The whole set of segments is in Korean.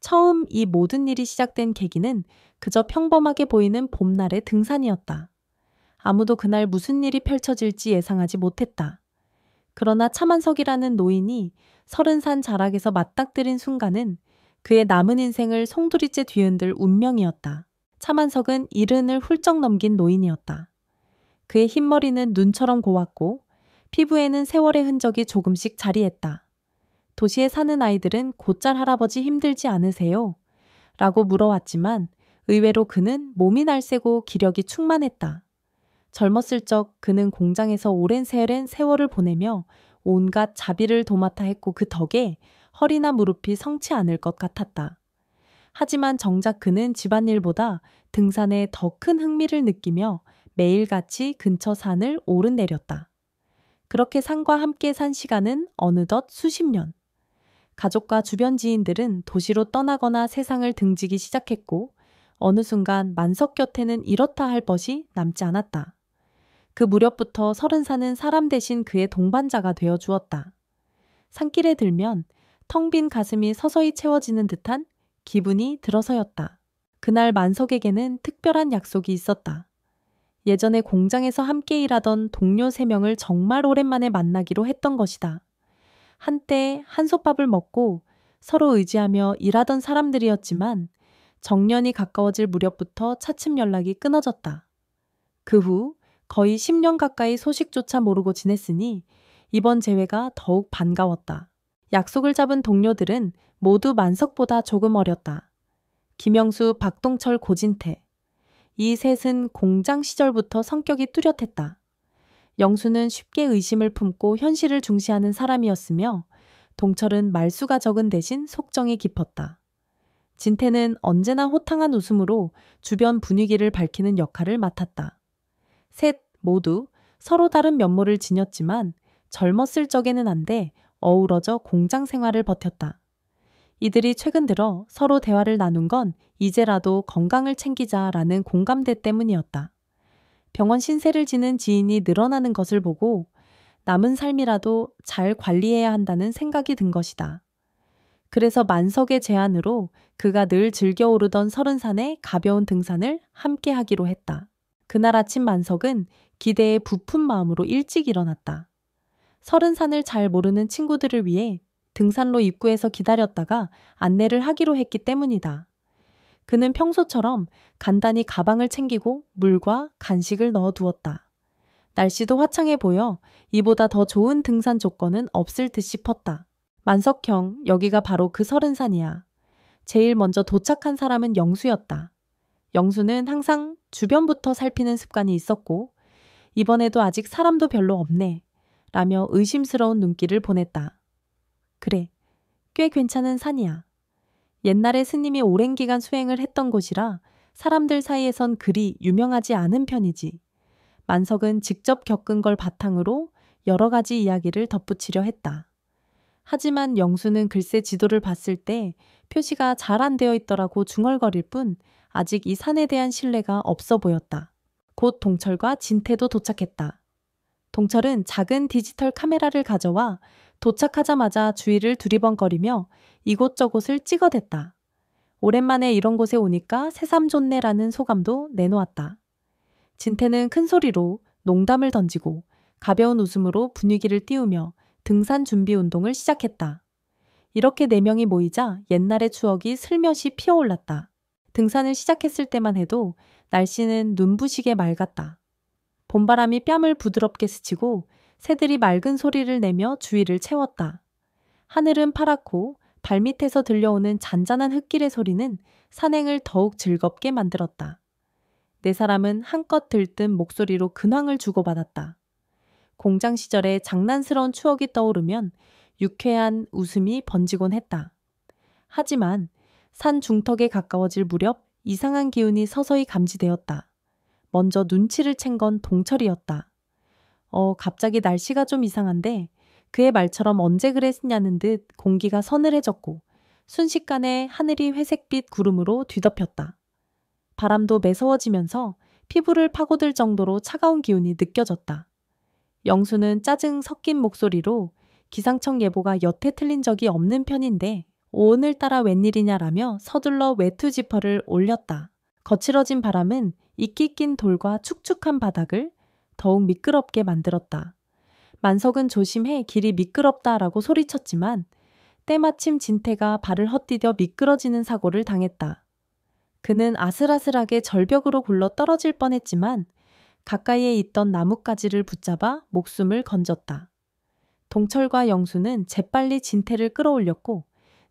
처음 이 모든 일이 시작된 계기는 그저 평범하게 보이는 봄날의 등산이었다. 아무도 그날 무슨 일이 펼쳐질지 예상하지 못했다. 그러나 차만석이라는 노인이 30산 자락에서 맞닥뜨린 순간은 그의 남은 인생을 송두리째 뒤흔들 운명이었다. 차만석은 70을 훌쩍 넘긴 노인이었다. 그의 흰머리는 눈처럼 고왔고 피부에는 세월의 흔적이 조금씩 자리했다. 도시에 사는 아이들은 곧잘 할아버지 힘들지 않으세요? 라고 물어왔지만 의외로 그는 몸이 날쌔고 기력이 충만했다. 젊었을 적 그는 공장에서 오랜 세월을 보내며 온갖 자비를 도맡아 했고 그 덕에 허리나 무릎이 성치 않을 것 같았다. 하지만 정작 그는 집안일보다 등산에 더 큰 흥미를 느끼며 매일같이 근처 산을 오르내렸다. 그렇게 산과 함께 산 시간은 어느덧 수십 년. 가족과 주변 지인들은 도시로 떠나거나 세상을 등지기 시작했고 어느 순간 만석 곁에는 이렇다 할 것이 남지 않았다. 그 무렵부터 30산은 사람 대신 그의 동반자가 되어 주었다. 산길에 들면 텅 빈 가슴이 서서히 채워지는 듯한 기분이 들어서였다. 그날 만석에게는 특별한 약속이 있었다. 예전에 공장에서 함께 일하던 동료 3명을 정말 오랜만에 만나기로 했던 것이다. 한때 한솥밥을 먹고 서로 의지하며 일하던 사람들이었지만 정년이 가까워질 무렵부터 차츰 연락이 끊어졌다. 그 후 거의 10년 가까이 소식조차 모르고 지냈으니 이번 재회가 더욱 반가웠다. 약속을 잡은 동료들은 모두 만석보다 조금 어렸다. 김영수, 박동철, 고진태. 이 셋은 공장 시절부터 성격이 뚜렷했다. 영수는 쉽게 의심을 품고 현실을 중시하는 사람이었으며 동철은 말수가 적은 대신 속정이 깊었다. 진태는 언제나 호탕한 웃음으로 주변 분위기를 밝히는 역할을 맡았다. 셋 모두 서로 다른 면모를 지녔지만 젊었을 적에는 한데 어우러져 공장 생활을 버텼다. 이들이 최근 들어 서로 대화를 나눈 건 이제라도 건강을 챙기자라는 공감대 때문이었다. 병원 신세를 지는 지인이 늘어나는 것을 보고 남은 삶이라도 잘 관리해야 한다는 생각이 든 것이다. 그래서 만석의 제안으로 그가 늘 즐겨 오르던 30산의 가벼운 등산을 함께 하기로 했다. 그날 아침 만석은 기대에 부푼 마음으로 일찍 일어났다. 30산을 잘 모르는 친구들을 위해 등산로 입구에서 기다렸다가 안내를 하기로 했기 때문이다. 그는 평소처럼 간단히 가방을 챙기고 물과 간식을 넣어두었다. 날씨도 화창해 보여 이보다 더 좋은 등산 조건은 없을 듯 싶었다. 만석형, 여기가 바로 그 30산이야. 제일 먼저 도착한 사람은 영수였다. 영수는 항상 주변부터 살피는 습관이 있었고 이번에도 아직 사람도 별로 없네 라며 의심스러운 눈길을 보냈다. 그래, 꽤 괜찮은 산이야. 옛날에 스님이 오랜 기간 수행을 했던 곳이라 사람들 사이에선 그리 유명하지 않은 편이지. 만석은 직접 겪은 걸 바탕으로 여러 가지 이야기를 덧붙이려 했다. 하지만 영수는 글쎄 지도를 봤을 때 표시가 잘 안 되어 있더라고 중얼거릴 뿐 아직 이 산에 대한 신뢰가 없어 보였다. 곧 동철과 진태도 도착했다. 동철은 작은 디지털 카메라를 가져와 도착하자마자 주위를 두리번거리며 이곳저곳을 찍어댔다. 오랜만에 이런 곳에 오니까 새삼 좋네라는 소감도 내놓았다. 진태는 큰 소리로 농담을 던지고 가벼운 웃음으로 분위기를 띄우며 등산 준비 운동을 시작했다. 이렇게 4명이 모이자 옛날의 추억이 슬며시 피어올랐다. 등산을 시작했을 때만 해도 날씨는 눈부시게 맑았다. 봄바람이 뺨을 부드럽게 스치고 새들이 맑은 소리를 내며 주위를 채웠다. 하늘은 파랗고 발밑에서 들려오는 잔잔한 흙길의 소리는 산행을 더욱 즐겁게 만들었다. 4사람은 한껏 들뜬 목소리로 근황을 주고받았다. 공장 시절의 장난스러운 추억이 떠오르면 유쾌한 웃음이 번지곤 했다. 하지만 산 중턱에 가까워질 무렵 이상한 기운이 서서히 감지되었다. 먼저 눈치를 챈 건 동철이었다. 갑자기 날씨가 좀 이상한데 그의 말처럼 언제 그랬냐는 듯 공기가 서늘해졌고 순식간에 하늘이 회색빛 구름으로 뒤덮였다. 바람도 매서워지면서 피부를 파고들 정도로 차가운 기운이 느껴졌다. 영수는 짜증 섞인 목소리로 기상청 예보가 여태 틀린 적이 없는 편인데 오늘따라 웬일이냐라며 서둘러 외투 지퍼를 올렸다. 거칠어진 바람은 이끼 낀 돌과 축축한 바닥을 더욱 미끄럽게 만들었다. 만석은 조심해 길이 미끄럽다라고 소리쳤지만 때마침 진태가 발을 헛디뎌 미끄러지는 사고를 당했다. 그는 아슬아슬하게 절벽으로 굴러 떨어질 뻔했지만 가까이에 있던 나뭇가지를 붙잡아 목숨을 건졌다. 동철과 영수는 재빨리 진태를 끌어올렸고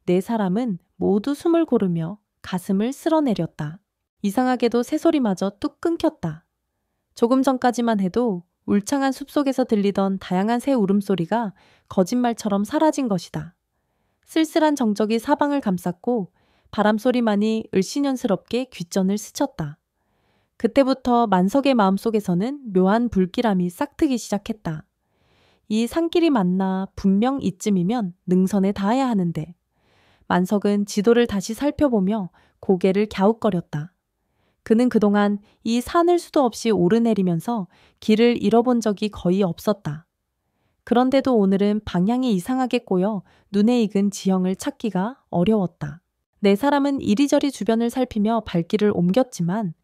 네 사람은 모두 숨을 고르며 가슴을 쓸어내렸다. 이상하게도 새소리마저 뚝 끊겼다. 조금 전까지만 해도 울창한 숲속에서 들리던 다양한 새 울음소리가 거짓말처럼 사라진 것이다. 쓸쓸한 정적이 사방을 감쌌고 바람소리만이 을씨년스럽게 귓전을 스쳤다. 그때부터 만석의 마음속에서는 묘한 불길함이 싹트기 시작했다. 이 산길이 맞나 분명 이쯤이면 능선에 닿아야 하는데 만석은 지도를 다시 살펴보며 고개를 갸웃거렸다. 그는 그동안 이 산을 수도 없이 오르내리면서 길을 잃어본 적이 거의 없었다. 그런데도 오늘은 방향이 이상하게 꼬여 눈에 익은 지형을 찾기가 어려웠다. 네 사람은 이리저리 주변을 살피며 발길을 옮겼지만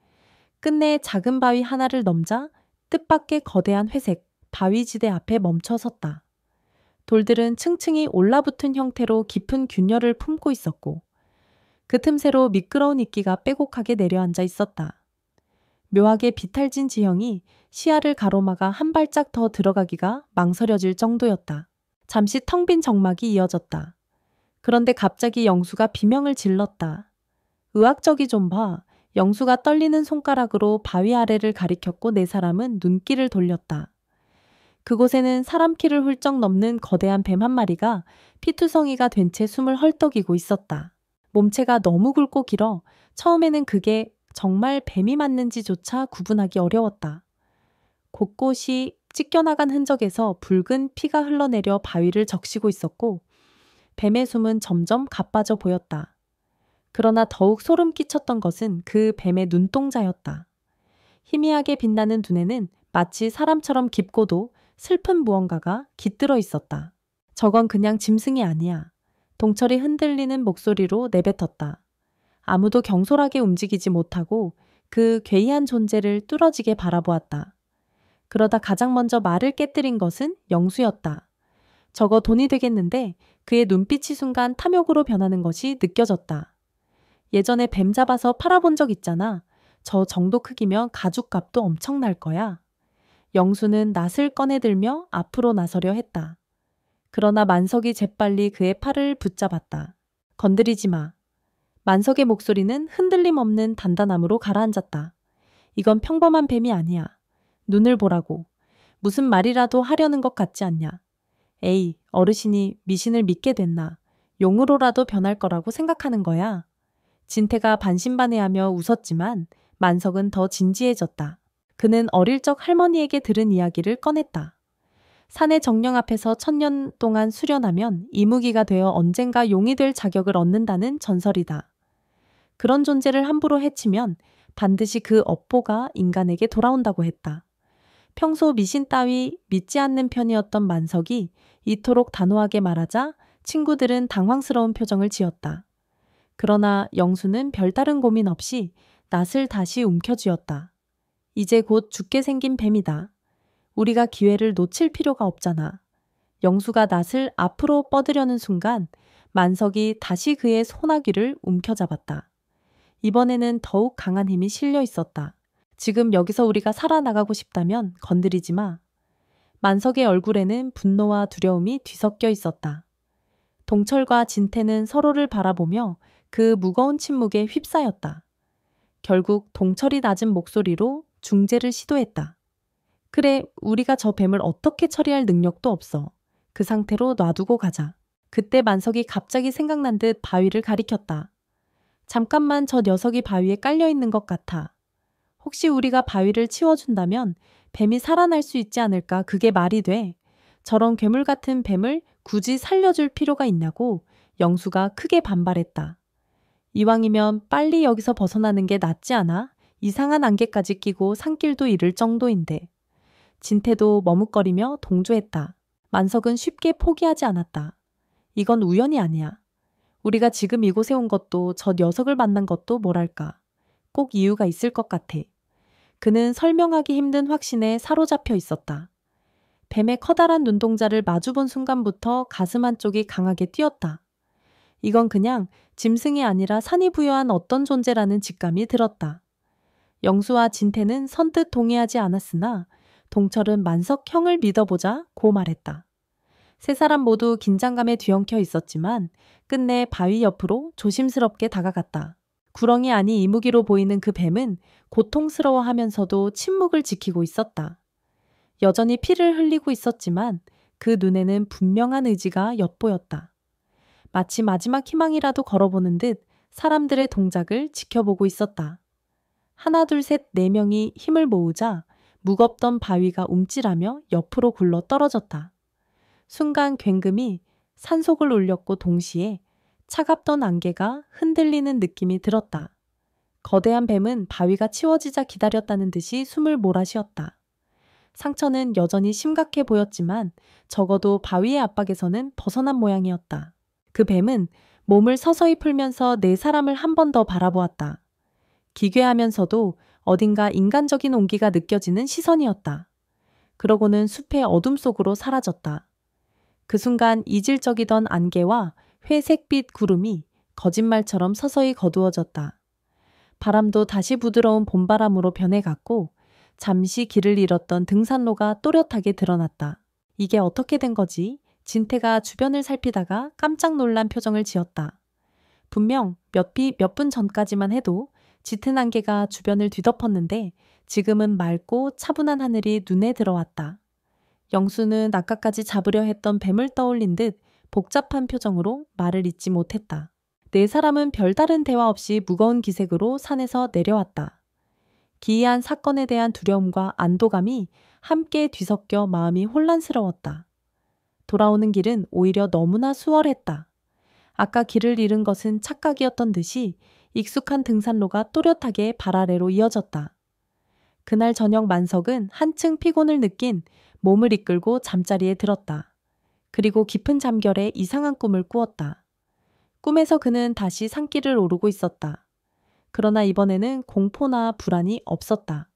끝내 작은 바위 하나를 넘자 뜻밖의 거대한 회색 바위지대 앞에 멈춰 섰다. 돌들은 층층이 올라붙은 형태로 깊은 균열을 품고 있었고 그 틈새로 미끄러운 이끼가 빼곡하게 내려앉아 있었다. 묘하게 비탈진 지형이 시야를 가로막아 한 발짝 더 들어가기가 망설여질 정도였다. 잠시 텅 빈 정막이 이어졌다. 그런데 갑자기 영수가 비명을 질렀다. 의학적이 좀 봐. 영수가 떨리는 손가락으로 바위 아래를 가리켰고 네 사람은 눈길을 돌렸다. 그곳에는 사람 키를 훌쩍 넘는 거대한 뱀 한 마리가 피투성이가 된 채 숨을 헐떡이고 있었다. 몸체가 너무 굵고 길어 처음에는 그게 정말 뱀이 맞는지조차 구분하기 어려웠다. 곳곳이 찢겨나간 흔적에서 붉은 피가 흘러내려 바위를 적시고 있었고 뱀의 숨은 점점 가빠져 보였다. 그러나 더욱 소름 끼쳤던 것은 그 뱀의 눈동자였다. 희미하게 빛나는 눈에는 마치 사람처럼 깊고도 슬픈 무언가가 깃들어 있었다. 저건 그냥 짐승이 아니야. 동철이 흔들리는 목소리로 내뱉었다. 아무도 경솔하게 움직이지 못하고 그 괴이한 존재를 뚫어지게 바라보았다. 그러다 가장 먼저 말을 깨뜨린 것은 영수였다. 저거 돈이 되겠는데 그의 눈빛이 순간 탐욕으로 변하는 것이 느껴졌다. 예전에 뱀 잡아서 팔아본 적 있잖아. 저 정도 크기면 가죽값도 엄청날 거야. 영수는 낫을 꺼내들며 앞으로 나서려 했다. 그러나 만석이 재빨리 그의 팔을 붙잡았다. 건드리지 마. 만석의 목소리는 흔들림 없는 단단함으로 가라앉았다. 이건 평범한 뱀이 아니야. 눈을 보라고. 무슨 말이라도 하려는 것 같지 않냐. 에이, 어르신이 미신을 믿게 됐나. 용으로라도 변할 거라고 생각하는 거야. 진태가 반신반의하며 웃었지만 만석은 더 진지해졌다. 그는 어릴 적 할머니에게 들은 이야기를 꺼냈다. 산의 정령 앞에서 1000년 동안 수련하면 이무기가 되어 언젠가 용이 될 자격을 얻는다는 전설이다. 그런 존재를 함부로 해치면 반드시 그 업보가 인간에게 돌아온다고 했다. 평소 미신 따위 믿지 않는 편이었던 만석이 이토록 단호하게 말하자 친구들은 당황스러운 표정을 지었다. 그러나 영수는 별다른 고민 없이 낫을 다시 움켜쥐었다. 이제 곧 죽게 생긴 뱀이다. 우리가 기회를 놓칠 필요가 없잖아. 영수가 낫을 앞으로 뻗으려는 순간 만석이 다시 그의 소나귀를 움켜잡았다. 이번에는 더욱 강한 힘이 실려 있었다. 지금 여기서 우리가 살아나가고 싶다면 건드리지 마. 만석의 얼굴에는 분노와 두려움이 뒤섞여 있었다. 동철과 진태는 서로를 바라보며 그 무거운 침묵에 휩싸였다. 결국 동철이 낮은 목소리로 중재를 시도했다. 그래, 우리가 저 뱀을 어떻게 처리할 능력도 없어. 그 상태로 놔두고 가자. 그때 만석이 갑자기 생각난 듯 바위를 가리켰다. 잠깐만 저 녀석이 바위에 깔려있는 것 같아. 혹시 우리가 바위를 치워준다면 뱀이 살아날 수 있지 않을까? 그게 말이 돼. 저런 괴물 같은 뱀을 굳이 살려줄 필요가 있냐고 영수가 크게 반발했다. 이왕이면 빨리 여기서 벗어나는 게 낫지 않아? 이상한 안개까지 끼고 산길도 잃을 정도인데. 진태도 머뭇거리며 동조했다. 만석은 쉽게 포기하지 않았다. 이건 우연이 아니야. 우리가 지금 이곳에 온 것도 저 녀석을 만난 것도 뭐랄까. 꼭 이유가 있을 것 같아. 그는 설명하기 힘든 확신에 사로잡혀 있었다. 뱀의 커다란 눈동자를 마주본 순간부터 가슴 한쪽이 강하게 뛰었다. 이건 그냥 짐승이 아니라 산이 부여한 어떤 존재라는 직감이 들었다. 영수와 진태는 선뜻 동의하지 않았으나 동철은 만석 형을 믿어보자 고 말했다. 세 사람 모두 긴장감에 뒤엉켜 있었지만 끝내 바위 옆으로 조심스럽게 다가갔다. 구렁이 아니 이무기로 보이는 그 뱀은 고통스러워하면서도 침묵을 지키고 있었다. 여전히 피를 흘리고 있었지만 그 눈에는 분명한 의지가 엿보였다. 마치 마지막 희망이라도 걸어보는 듯 사람들의 동작을 지켜보고 있었다. 하나 둘 셋 네 명이 힘을 모으자 무겁던 바위가 움찔하며 옆으로 굴러 떨어졌다. 순간 굉금이 산속을 울렸고 동시에 차갑던 안개가 흔들리는 느낌이 들었다. 거대한 뱀은 바위가 치워지자 기다렸다는 듯이 숨을 몰아쉬었다. 상처는 여전히 심각해 보였지만 적어도 바위의 압박에서는 벗어난 모양이었다. 그 뱀은 몸을 서서히 풀면서 네 사람을 한 번 더 바라보았다. 기괴하면서도 어딘가 인간적인 온기가 느껴지는 시선이었다. 그러고는 숲의 어둠 속으로 사라졌다. 그 순간 이질적이던 안개와 회색빛 구름이 거짓말처럼 서서히 거두어졌다. 바람도 다시 부드러운 봄바람으로 변해갔고 잠시 길을 잃었던 등산로가 또렷하게 드러났다. 이게 어떻게 된 거지? 진태가 주변을 살피다가 깜짝 놀란 표정을 지었다. 분명 몇 분 전까지만 해도 짙은 안개가 주변을 뒤덮었는데 지금은 맑고 차분한 하늘이 눈에 들어왔다. 영수는 아까까지 잡으려 했던 뱀을 떠올린 듯 복잡한 표정으로 말을 잇지 못했다. 네 사람은 별다른 대화 없이 무거운 기색으로 산에서 내려왔다. 기이한 사건에 대한 두려움과 안도감이 함께 뒤섞여 마음이 혼란스러웠다. 돌아오는 길은 오히려 너무나 수월했다. 아까 길을 잃은 것은 착각이었던 듯이 익숙한 등산로가 또렷하게 발 아래로 이어졌다. 그날 저녁 만석은 한층 피곤을 느낀 몸을 이끌고 잠자리에 들었다. 그리고 깊은 잠결에 이상한 꿈을 꾸었다. 꿈에서 그는 다시 산길을 오르고 있었다. 그러나 이번에는 공포나 불안이 없었다.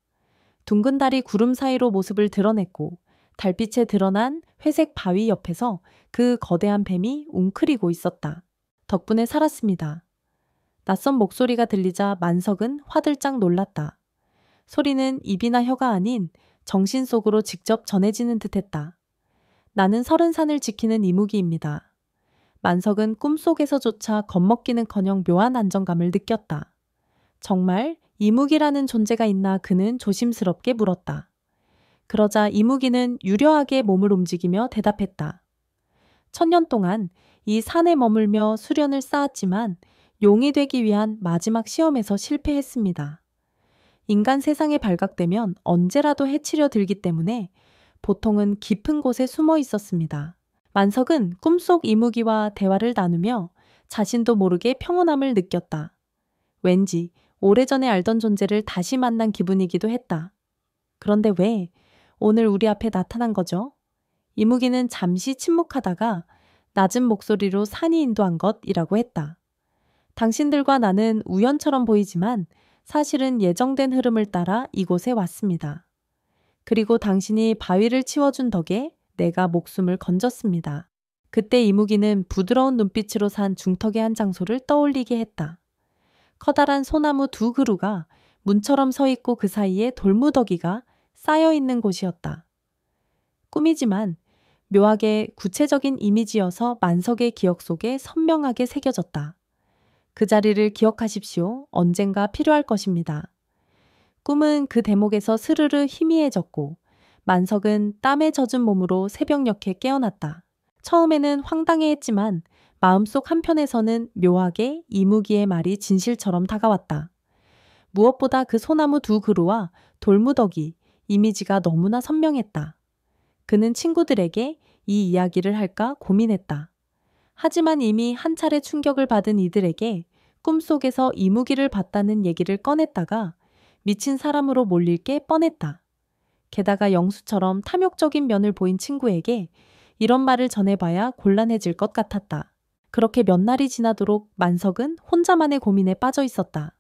둥근 달이 구름 사이로 모습을 드러냈고 달빛에 드러난 회색 바위 옆에서 그 거대한 뱀이 웅크리고 있었다. 덕분에 살았습니다. 낯선 목소리가 들리자 만석은 화들짝 놀랐다. 소리는 입이나 혀가 아닌 정신 속으로 직접 전해지는 듯했다. 나는 설은산을 지키는 이무기입니다. 만석은 꿈속에서조차 겁먹기는커녕 묘한 안정감을 느꼈다. 정말 이무기라는 존재가 있나 그는 조심스럽게 물었다. 그러자 이무기는 유려하게 몸을 움직이며 대답했다. 1000년 동안 이 산에 머물며 수련을 쌓았지만 용이 되기 위한 마지막 시험에서 실패했습니다. 인간 세상에 발각되면 언제라도 해치려 들기 때문에 보통은 깊은 곳에 숨어 있었습니다. 만석은 꿈속 이무기와 대화를 나누며 자신도 모르게 평온함을 느꼈다. 왠지 오래전에 알던 존재를 다시 만난 기분이기도 했다. 그런데 왜 오늘 우리 앞에 나타난 거죠? 이무기는 잠시 침묵하다가 낮은 목소리로 산이 인도한 것이라고 했다. 당신들과 나는 우연처럼 보이지만 사실은 예정된 흐름을 따라 이곳에 왔습니다. 그리고 당신이 바위를 치워준 덕에 내가 목숨을 건졌습니다. 그때 이무기는 부드러운 눈빛으로 산 중턱의 한 장소를 떠올리게 했다. 커다란 소나무 2그루가 문처럼 서 있고 그 사이에 돌무더기가 쌓여 있는 곳이었다. 꿈이지만 묘하게 구체적인 이미지여서 만석의 기억 속에 선명하게 새겨졌다. 그 자리를 기억하십시오. 언젠가 필요할 것입니다. 꿈은 그 대목에서 스르르 희미해졌고 만석은 땀에 젖은 몸으로 새벽녘에 깨어났다. 처음에는 황당해했지만 마음속 한편에서는 묘하게 이무기의 말이 진실처럼 다가왔다. 무엇보다 그 소나무 2그루와 돌무더기, 이미지가 너무나 선명했다. 그는 친구들에게 이 이야기를 할까 고민했다. 하지만 이미 한 차례 충격을 받은 이들에게 꿈속에서 이무기를 봤다는 얘기를 꺼냈다가 미친 사람으로 몰릴 게 뻔했다. 게다가 영수처럼 탐욕적인 면을 보인 친구에게 이런 말을 전해봐야 곤란해질 것 같았다. 그렇게 몇 날이 지나도록 만석은 혼자만의 고민에 빠져 있었다.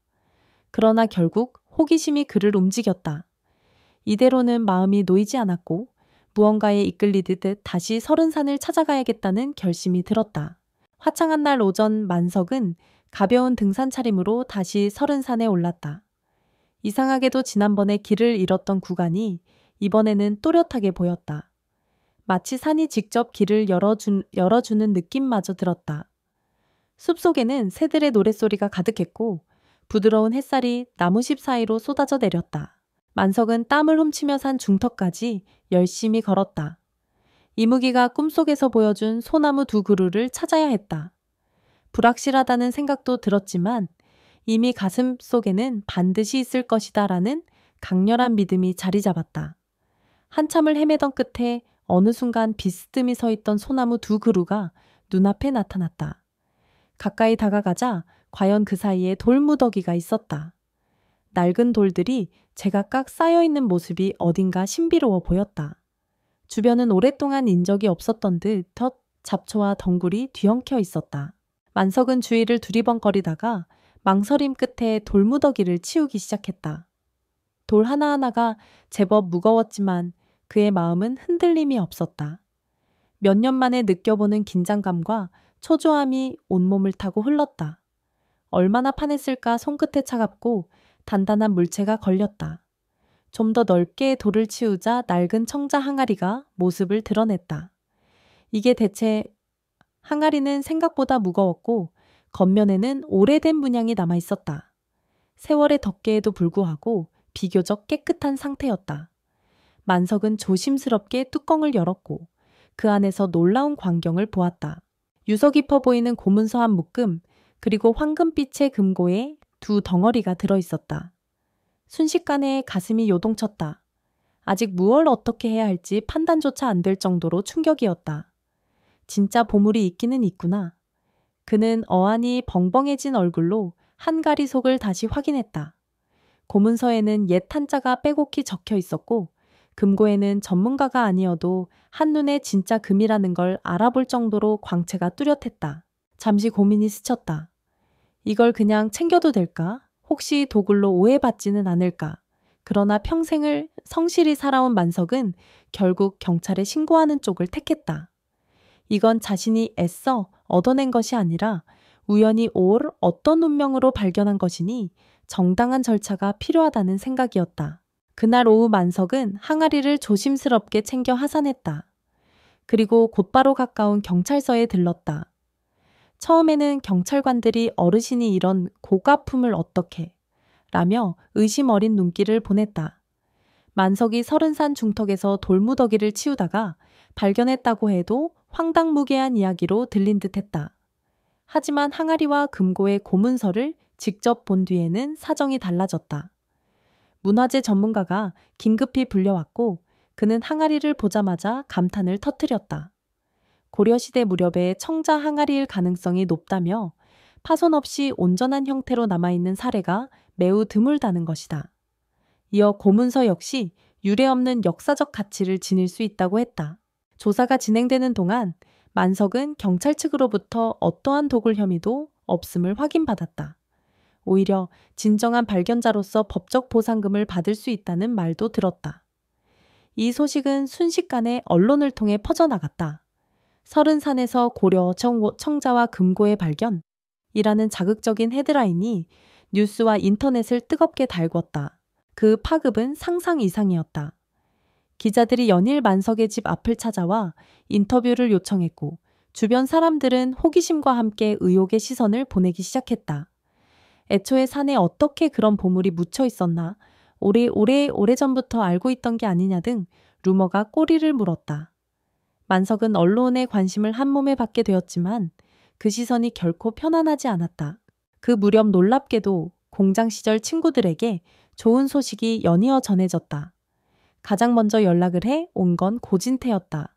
그러나 결국 호기심이 그를 움직였다. 이대로는 마음이 놓이지 않았고 무언가에 이끌리듯 다시 설은산을 찾아가야겠다는 결심이 들었다. 화창한 날 오전 만석은 가벼운 등산 차림으로 다시 설은산에 올랐다. 이상하게도 지난번에 길을 잃었던 구간이 이번에는 또렷하게 보였다. 마치 산이 직접 길을 열어주는 느낌마저 들었다. 숲속에는 새들의 노랫소리가 가득했고 부드러운 햇살이 나무십 사이로 쏟아져 내렸다. 만석은 땀을 훔치며 산 중턱까지 열심히 걸었다. 이무기가 꿈속에서 보여준 소나무 2그루를 찾아야 했다. 불확실하다는 생각도 들었지만 이미 가슴 속에는 반드시 있을 것이다 라는 강렬한 믿음이 자리 잡았다. 한참을 헤매던 끝에 어느 순간 비스듬히 서 있던 소나무 2그루가 눈앞에 나타났다. 가까이 다가가자 과연 그 사이에 돌무더기가 있었다. 낡은 돌들이 제각각 쌓여있는 모습이 어딘가 신비로워 보였다. 주변은 오랫동안 인적이 없었던 듯 잡초와 덩굴이 뒤엉켜 있었다. 만석은 주위를 두리번거리다가 망설임 끝에 돌무더기를 치우기 시작했다. 돌 하나하나가 제법 무거웠지만 그의 마음은 흔들림이 없었다. 몇 년 만에 느껴보는 긴장감과 초조함이 온몸을 타고 흘렀다. 얼마나 파냈을까 손끝에 차갑고 단단한 물체가 걸렸다. 좀 더 넓게 돌을 치우자 낡은 청자 항아리가 모습을 드러냈다. 이게 대체 항아리는 생각보다 무거웠고 겉면에는 오래된 문양이 남아 있었다. 세월의 덮개에도 불구하고 비교적 깨끗한 상태였다. 만석은 조심스럽게 뚜껑을 열었고 그 안에서 놀라운 광경을 보았다. 유서 깊어 보이는 고문서 한 묶음 그리고 황금빛의 금고에 2 덩어리가 들어있었다. 순식간에 가슴이 요동쳤다. 아직 무얼 어떻게 해야 할지 판단조차 안 될 정도로 충격이었다. 진짜 보물이 있기는 있구나. 그는 어안이 벙벙해진 얼굴로 한가리 속을 다시 확인했다. 고문서에는 옛 한자가 빼곡히 적혀 있었고 금고에는 전문가가 아니어도 한눈에 진짜 금이라는 걸 알아볼 정도로 광채가 뚜렷했다. 잠시 고민이 스쳤다. 이걸 그냥 챙겨도 될까? 혹시 도굴로 오해받지는 않을까? 그러나 평생을 성실히 살아온 만석은 결국 경찰에 신고하는 쪽을 택했다. 이건 자신이 애써 얻어낸 것이 아니라 우연히 올 어떤 운명으로 발견한 것이니 정당한 절차가 필요하다는 생각이었다. 그날 오후 만석은 항아리를 조심스럽게 챙겨 하산했다. 그리고 곧바로 가까운 경찰서에 들렀다. 처음에는 경찰관들이 어르신이 이런 고가품을 어떻게 라며 의심 어린 눈길을 보냈다. 만석이 설은산 중턱에서 돌무더기를 치우다가 발견했다고 해도 황당무계한 이야기로 들린 듯했다. 하지만 항아리와 금고의 고문서를 직접 본 뒤에는 사정이 달라졌다. 문화재 전문가가 긴급히 불려왔고 그는 항아리를 보자마자 감탄을 터뜨렸다. 고려시대 무렵의 청자 항아리일 가능성이 높다며 파손 없이 온전한 형태로 남아있는 사례가 매우 드물다는 것이다. 이어 고문서 역시 유례없는 역사적 가치를 지닐 수 있다고 했다. 조사가 진행되는 동안 만석은 경찰 측으로부터 어떠한 도굴 혐의도 없음을 확인받았다. 오히려 진정한 발견자로서 법적 보상금을 받을 수 있다는 말도 들었다. 이 소식은 순식간에 언론을 통해 퍼져나갔다. 설은산에서 고려 청자와 금고의 발견이라는 자극적인 헤드라인이 뉴스와 인터넷을 뜨겁게 달궜다. 그 파급은 상상 이상이었다. 기자들이 연일 만석의 집 앞을 찾아와 인터뷰를 요청했고 주변 사람들은 호기심과 함께 의혹의 시선을 보내기 시작했다. 애초에 산에 어떻게 그런 보물이 묻혀 있었나, 오래전부터 알고 있던 게 아니냐 등 루머가 꼬리를 물었다. 만석은 언론의 관심을 한몸에 받게 되었지만 그 시선이 결코 편안하지 않았다. 그 무렵 놀랍게도 공장 시절 친구들에게 좋은 소식이 연이어 전해졌다. 가장 먼저 연락을 해 온 건 고진태였다.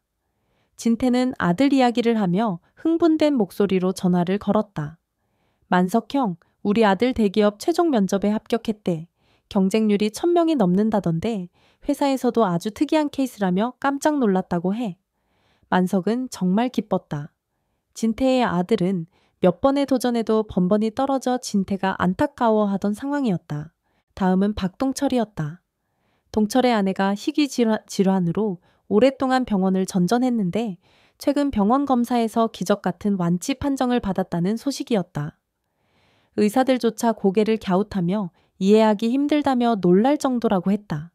진태는 아들 이야기를 하며 흥분된 목소리로 전화를 걸었다. 만석 형, 우리 아들 대기업 최종 면접에 합격했대. 경쟁률이 1000명이 넘는다던데 회사에서도 아주 특이한 케이스라며 깜짝 놀랐다고 해. 만석은 정말 기뻤다. 진태의 아들은 몇 번의 도전에도 번번이 떨어져 진태가 안타까워하던 상황이었다. 다음은 박동철이었다. 동철의 아내가 희귀 질환으로 오랫동안 병원을 전전했는데 최근 병원 검사에서 기적 같은 완치 판정을 받았다는 소식이었다. 의사들조차 고개를 갸웃하며 이해하기 힘들다며 놀랄 정도라고 했다.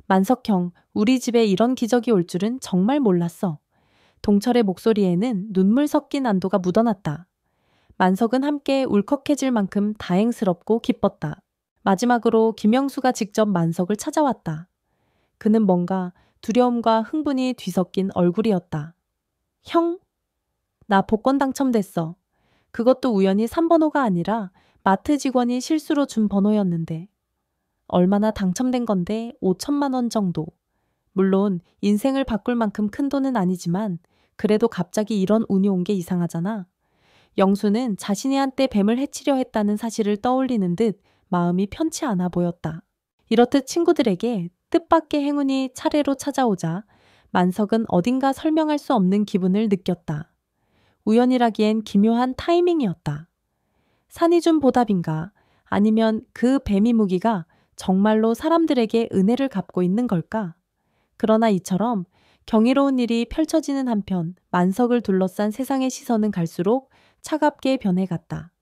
만석형, 우리 집에 이런 기적이 올 줄은 정말 몰랐어. 동철의 목소리에는 눈물 섞인 안도가 묻어났다. 만석은 함께 울컥해질 만큼 다행스럽고 기뻤다. 마지막으로 김영수가 직접 만석을 찾아왔다. 그는 뭔가 두려움과 흥분이 뒤섞인 얼굴이었다. 형? 나 복권 당첨됐어. 그것도 우연히 3번호가 아니라 마트 직원이 실수로 준 번호였는데. 얼마나 당첨된 건데 5천만 원 정도. 물론 인생을 바꿀 만큼 큰 돈은 아니지만 그래도 갑자기 이런 운이 온 게 이상하잖아. 영수는 자신이 한때 뱀을 해치려 했다는 사실을 떠올리는 듯 마음이 편치 않아 보였다. 이렇듯 친구들에게 뜻밖의 행운이 차례로 찾아오자 만석은 어딘가 설명할 수 없는 기분을 느꼈다. 우연이라기엔 기묘한 타이밍이었다. 산이 준 보답인가? 아니면 그 뱀이 무기가 정말로 사람들에게 은혜를 갚고 있는 걸까? 그러나 이처럼 경이로운 일이 펼쳐지는 한편 만석을 둘러싼 세상의 시선은 갈수록 차갑게 변해갔다.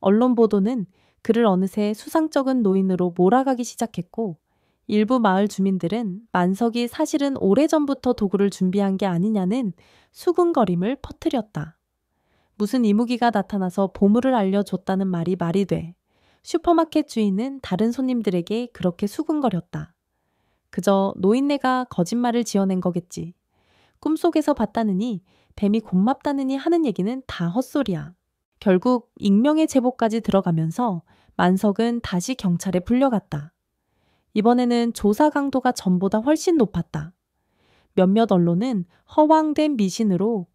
언론 보도는 그를 어느새 수상쩍은 노인으로 몰아가기 시작했고 일부 마을 주민들은 만석이 사실은 오래전부터 도구를 준비한 게 아니냐는 수군거림을 퍼뜨렸다. 무슨 이무기가 나타나서 보물을 알려줬다는 말이 돼. 슈퍼마켓 주인은 다른 손님들에게 그렇게 수군거렸다. 그저 노인네가 거짓말을 지어낸 거겠지. 꿈속에서 봤다느니 뱀이 고맙다느니 하는 얘기는 다 헛소리야. 결국 익명의 제보까지 들어가면서 만석은 다시 경찰에 불려갔다. 이번에는 조사 강도가 전보다 훨씬 높았다. 몇몇 언론은 허황된 미신으로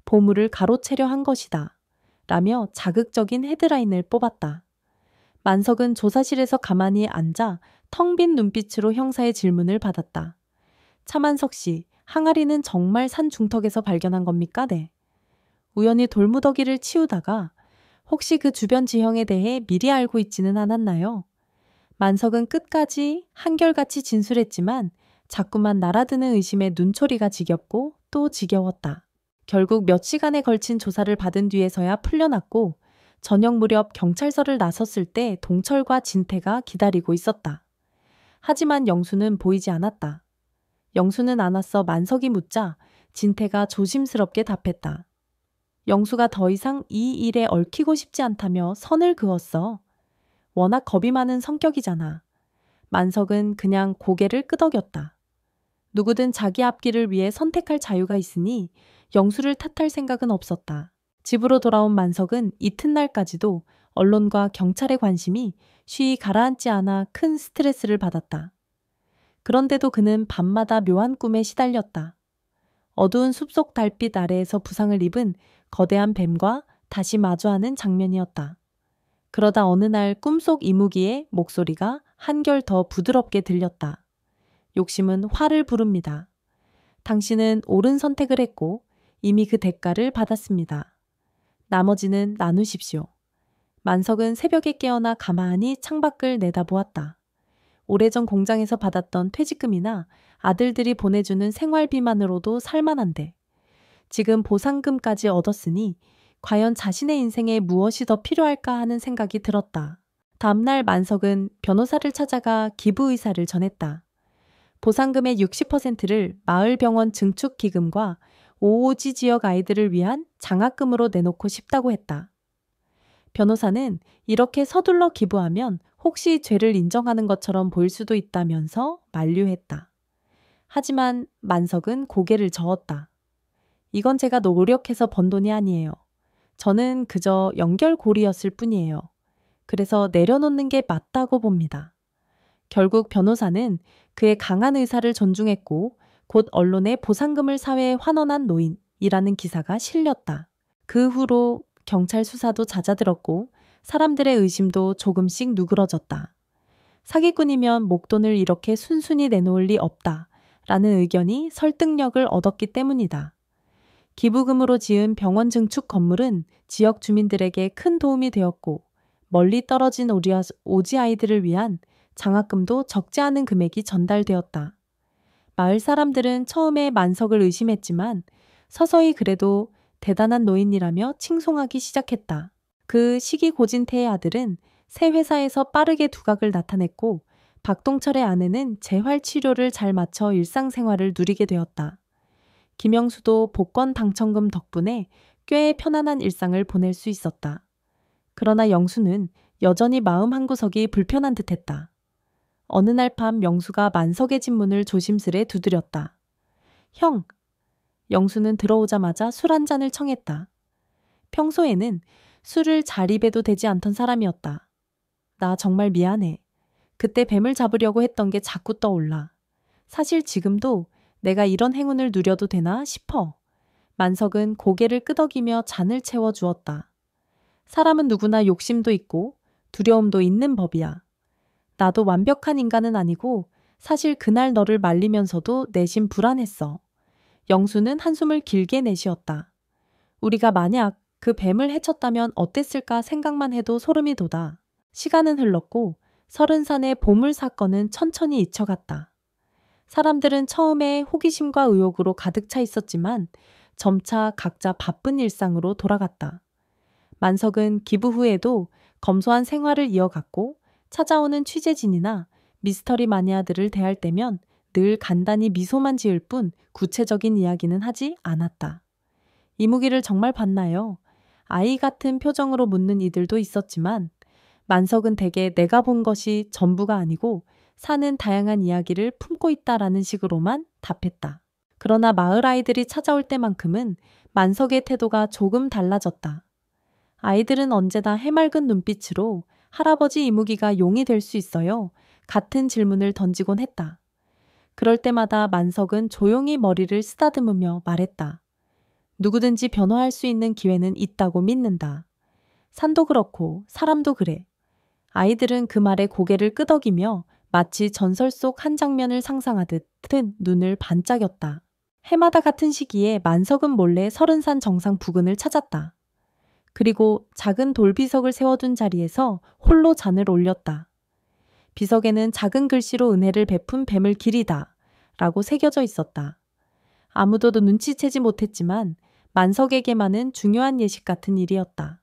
보물을 가로채려 한 것이다. 라며 자극적인 헤드라인을 뽑았다. 만석은 조사실에서 가만히 앉아 텅 빈 눈빛으로 형사의 질문을 받았다. 차만석 씨, 항아리는 정말 산 중턱에서 발견한 겁니까? 네. 우연히 돌무더기를 치우다가 혹시 그 주변 지형에 대해 미리 알고 있지는 않았나요? 만석은 끝까지 한결같이 진술했지만 자꾸만 날아드는 의심에 눈초리가 지겹고 또 지겨웠다. 결국 몇 시간에 걸친 조사를 받은 뒤에서야 풀려났고 저녁 무렵 경찰서를 나섰을 때 동철과 진태가 기다리고 있었다. 하지만 영수는 보이지 않았다. 영수는 안 왔어 만석이 묻자 진태가 조심스럽게 답했다. 영수가 더 이상 이 일에 얽히고 싶지 않다며 선을 그었어. 워낙 겁이 많은 성격이잖아. 만석은 그냥 고개를 끄덕였다. 누구든 자기 앞길을 위해 선택할 자유가 있으니 영수를 탓할 생각은 없었다. 집으로 돌아온 만석은 이튿날까지도 언론과 경찰의 관심이 쉬이 가라앉지 않아 큰 스트레스를 받았다. 그런데도 그는 밤마다 묘한 꿈에 시달렸다. 어두운 숲속 달빛 아래에서 부상을 입은 거대한 뱀과 다시 마주하는 장면이었다. 그러다 어느 날 꿈속 이무기의 목소리가 한결 더 부드럽게 들렸다. 욕심은 화를 부릅니다. 당신은 옳은 선택을 했고 이미 그 대가를 받았습니다. 나머지는 나누십시오. 만석은 새벽에 깨어나 가만히 창밖을 내다보았다. 오래전 공장에서 받았던 퇴직금이나 아들들이 보내주는 생활비만으로도 살만한데 지금 보상금까지 얻었으니 과연 자신의 인생에 무엇이 더 필요할까 하는 생각이 들었다. 다음날 만석은 변호사를 찾아가 기부 의사를 전했다. 보상금의 60%를 마을병원 증축기금과 오오지 지역 아이들을 위한 장학금으로 내놓고 싶다고 했다. 변호사는 이렇게 서둘러 기부하면 혹시 죄를 인정하는 것처럼 보일 수도 있다면서 만류했다. 하지만 만석은 고개를 저었다. 이건 제가 노력해서 번 돈이 아니에요. 저는 그저 연결고리였을 뿐이에요. 그래서 내려놓는 게 맞다고 봅니다. 결국 변호사는 그의 강한 의사를 존중했고 곧 언론에 보상금을 사회에 환원한 노인이라는 기사가 실렸다. 그 후로 경찰 수사도 잦아들었고 사람들의 의심도 조금씩 누그러졌다. 사기꾼이면 목돈을 이렇게 순순히 내놓을 리 없다 라는 의견이 설득력을 얻었기 때문이다. 기부금으로 지은 병원 증축 건물은 지역 주민들에게 큰 도움이 되었고 멀리 떨어진 오지 아이들을 위한 장학금도 적지 않은 금액이 전달되었다. 마을 사람들은 처음에 만석을 의심했지만 서서히 그래도 대단한 노인이라며 칭송하기 시작했다. 그 시기 고진태의 아들은 새 회사에서 빠르게 두각을 나타냈고 박동철의 아내는 재활 치료를 잘 마쳐 일상생활을 누리게 되었다. 김영수도 복권 당첨금 덕분에 꽤 편안한 일상을 보낼 수 있었다. 그러나 영수는 여전히 마음 한구석이 불편한 듯했다. 어느 날 밤 영수가 만석의 집 문을 조심스레 두드렸다. 형! 영수는 들어오자마자 술 한 잔을 청했다. 평소에는 술을 잘 입에도 되지 않던 사람이었다. 나 정말 미안해. 그때 뱀을 잡으려고 했던 게 자꾸 떠올라. 사실 지금도 내가 이런 행운을 누려도 되나 싶어. 만석은 고개를 끄덕이며 잔을 채워주었다. 사람은 누구나 욕심도 있고 두려움도 있는 법이야. 나도 완벽한 인간은 아니고 사실 그날 너를 말리면서도 내심 불안했어. 영수는 한숨을 길게 내쉬었다. 우리가 만약 그 뱀을 해쳤다면 어땠을까 생각만 해도 소름이 돋아. 시간은 흘렀고 30산의 보물 사건은 천천히 잊혀갔다. 사람들은 처음에 호기심과 의욕으로 가득 차 있었지만 점차 각자 바쁜 일상으로 돌아갔다. 만석은 기부 후에도 검소한 생활을 이어갔고 찾아오는 취재진이나 미스터리 마니아들을 대할 때면 늘 간단히 미소만 지을 뿐 구체적인 이야기는 하지 않았다. 이무기를 정말 봤나요? 아이 같은 표정으로 묻는 이들도 있었지만 만석은 대개 내가 본 것이 전부가 아니고 사는 다양한 이야기를 품고 있다라는 식으로만 답했다. 그러나 마을 아이들이 찾아올 때만큼은 만석의 태도가 조금 달라졌다. 아이들은 언제나 해맑은 눈빛으로 할아버지 이무기가 용이 될 수 있어요. 같은 질문을 던지곤 했다. 그럴 때마다 만석은 조용히 머리를 쓰다듬으며 말했다. 누구든지 변화할 수 있는 기회는 있다고 믿는다. 산도 그렇고 사람도 그래. 아이들은 그 말에 고개를 끄덕이며 마치 전설 속 한 장면을 상상하듯 눈을 반짝였다. 해마다 같은 시기에 만석은 몰래 30산 정상 부근을 찾았다. 그리고 작은 돌비석을 세워둔 자리에서 홀로 잔을 올렸다. 비석에는 작은 글씨로 은혜를 베푼 뱀을 기리다 라고 새겨져 있었다. 아무도 눈치채지 못했지만 만석에게만은 중요한 예식 같은 일이었다.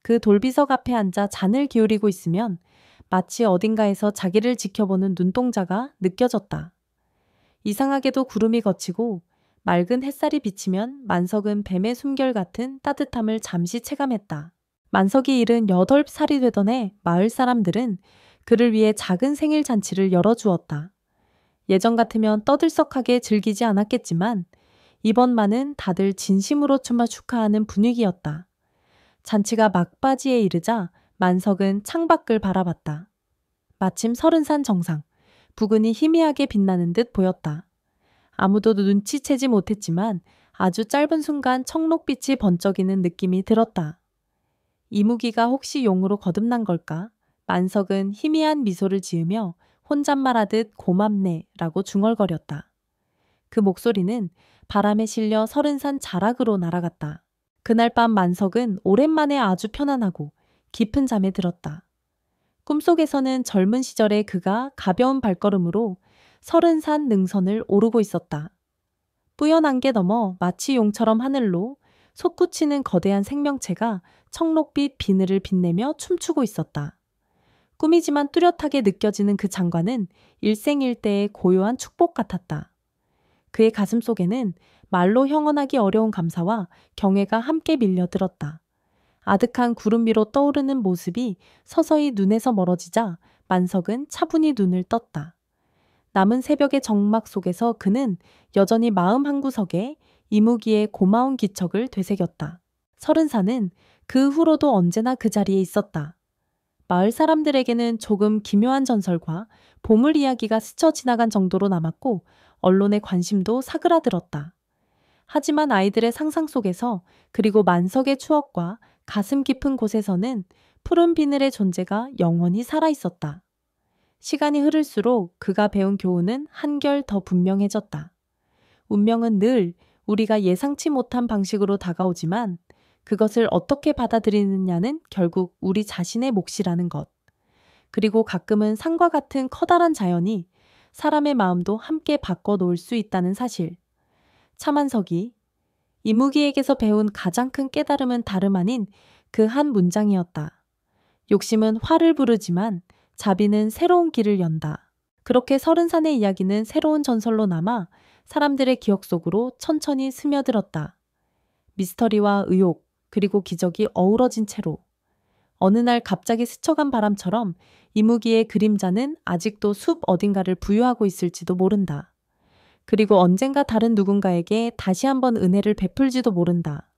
그 돌비석 앞에 앉아 잔을 기울이고 있으면 마치 어딘가에서 자기를 지켜보는 눈동자가 느껴졌다. 이상하게도 구름이 걷히고 맑은 햇살이 비치면 만석은 뱀의 숨결 같은 따뜻함을 잠시 체감했다. 만석이 78살이 되던 해 마을 사람들은 그를 위해 작은 생일 잔치를 열어주었다. 예전 같으면 떠들썩하게 즐기지 않았겠지만 이번만은 다들 진심으로 축하하는 분위기였다. 잔치가 막바지에 이르자 만석은 창밖을 바라봤다. 마침 30산 정상, 부근이 희미하게 빛나는 듯 보였다. 아무도 눈치채지 못했지만 아주 짧은 순간 청록빛이 번쩍이는 느낌이 들었다. 이무기가 혹시 용으로 거듭난 걸까? 만석은 희미한 미소를 지으며 혼잣말하듯 고맙네 라고 중얼거렸다. 그 목소리는 바람에 실려 30산 자락으로 날아갔다. 그날 밤 만석은 오랜만에 아주 편안하고 깊은 잠에 들었다. 꿈속에서는 젊은 시절의 그가 가벼운 발걸음으로 30산 능선을 오르고 있었다. 뿌연 안개 넘어 마치 용처럼 하늘로 솟구치는 거대한 생명체가 청록빛 비늘을 빛내며 춤추고 있었다. 꿈이지만 뚜렷하게 느껴지는 그 장관은 일생일대의 고요한 축복 같았다. 그의 가슴 속에는 말로 형언하기 어려운 감사와 경애가 함께 밀려들었다. 아득한 구름 위로 떠오르는 모습이 서서히 눈에서 멀어지자 만석은 차분히 눈을 떴다. 남은 새벽의 정막 속에서 그는 여전히 마음 한구석에 이무기의 고마운 기척을 되새겼다. 30산은 그 후로도 언제나 그 자리에 있었다. 마을 사람들에게는 조금 기묘한 전설과 보물 이야기가 스쳐 지나간 정도로 남았고 언론의 관심도 사그라들었다. 하지만 아이들의 상상 속에서 그리고 만석의 추억과 가슴 깊은 곳에서는 푸른 비늘의 존재가 영원히 살아있었다. 시간이 흐를수록 그가 배운 교훈은 한결 더 분명해졌다. 운명은 늘 우리가 예상치 못한 방식으로 다가오지만 그것을 어떻게 받아들이느냐는 결국 우리 자신의 몫이라는 것. 그리고 가끔은 산과 같은 커다란 자연이 사람의 마음도 함께 바꿔놓을 수 있다는 사실. 차만석이 이무기에게서 배운 가장 큰 깨달음은 다름 아닌 그 한 문장이었다. 욕심은 화를 부르지만 자비는 새로운 길을 연다. 그렇게 서른산의 이야기는 새로운 전설로 남아 사람들의 기억 속으로 천천히 스며들었다. 미스터리와 의혹, 그리고 기적이 어우러진 채로. 어느 날 갑자기 스쳐간 바람처럼 이무기의 그림자는 아직도 숲 어딘가를 부유하고 있을지도 모른다. 그리고 언젠가 다른 누군가에게 다시 한번 은혜를 베풀지도 모른다.